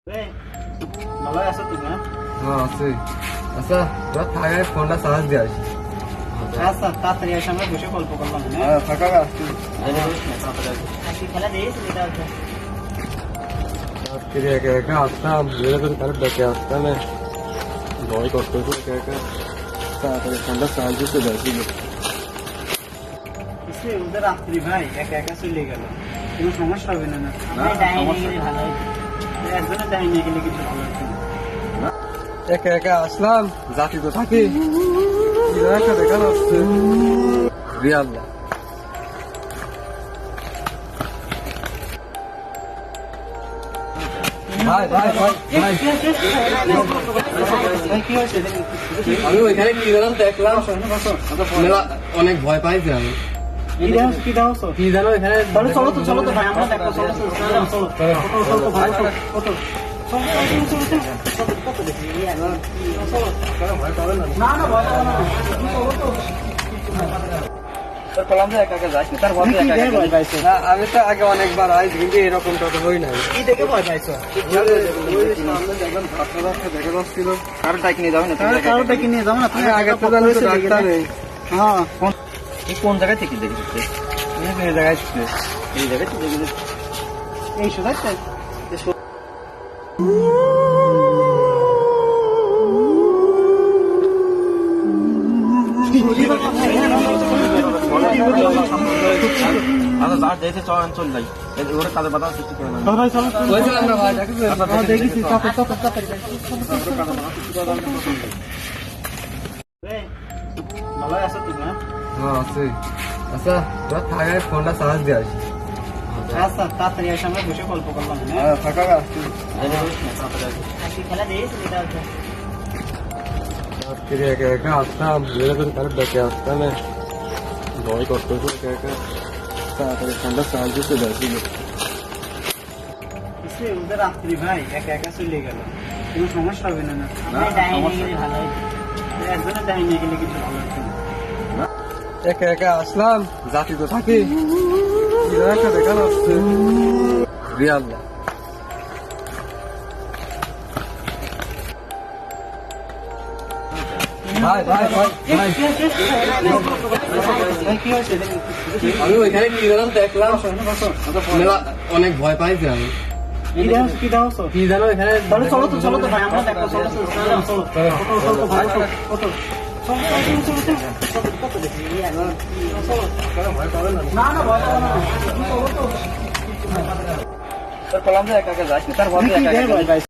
ভালো আছো তুমি? হ্যাঁ আছি। আচ্ছা তোরা থাকায় ফোনটা চার্জ দিয়ে আসি। আচ্ছা তাড়াতাড়ি এসে আমরা বসে গল্প করলাম। হ্যাঁ থাকা আসছি। খেলা দিয়েছি এটা হচ্ছে আজকে একা একা আসতাম বেরো করে তাহলে দেখে আসতাম ভয় করতে হতো একা একা তাড়াতাড়ি ফোনটা চার্জ দিতে যাচ্ছিল। ওদের রাত্রি ভাই একা একা চলে গেল, কোনো সমস্যা হবে না। একজনের দায় নিয়ে গেলে কিছু ভালো হচ্ছে না। একা একা আসলাম জাতি তো থাকি একটা দেখা যাচ্ছে রিয়াল্লা। ভাই ভাই ভাই ভাই কি হয়েছে? আমি ওইখানে কি জানো দেখলাম অনেক ভয় পাইছি আমি। কি জানো এখানে চলো তো ভাই, আমরা দেখো চলো ভাই, না না ভয় পাবে না। আমি তো আগে অনেকবার আইছি কিন্তু এরকমটা তো হই নাই। কি দেখে ভয় পাইছো? কারোটা কিনে যাবে না কারোটা কিনে যাও না তুমি, আগে তো জানো তো ডাক্তার নেই। হ্যাঁ কোন জায়গায় থেকে দেখেছিস? এই জায়গায় এই জায়গায় এই শোনাচ্ছ ভালো আছো তুমি? হ্যাঁ আছি। আচ্ছা তোরা থাকায় ফোনটা চার্জ দিয়ে আসি। আচ্ছা তাড়াতাড়ি এসে আমরা বসে গল্প করলাম। হ্যাঁ থাকা আসছি। খেলা দিয়েছি এটা হচ্ছে আজকে একা একা আসতাম বেরো করে তাহলে দেখে আসতাম ভয় করতে হতো একা একা তাড়াতাড়ি ফোনটা চার্জ দিতে যাচ্ছিল। ওদের রাত্রি ভাই একা একা চলে গেল, কোনো সমস্যা হবে না। একজনের দায় নিয়ে গেলে কিছু ভালো হচ্ছে না। একা একা আসলাম জাতি তো থাকি একটা দেখা যাচ্ছে রিয়াল্লা। ভাই ভাই ভাই ভাই কি হয়েছে? আমি ওইখানে কি জানো দেখলাম অনেক ভয় পাইছি আমি। কি জানো এখানে চলো তো ভাই, আমরা দেখো চলো ভাই, না না ভয় পাবে না। একা একা যাস না তার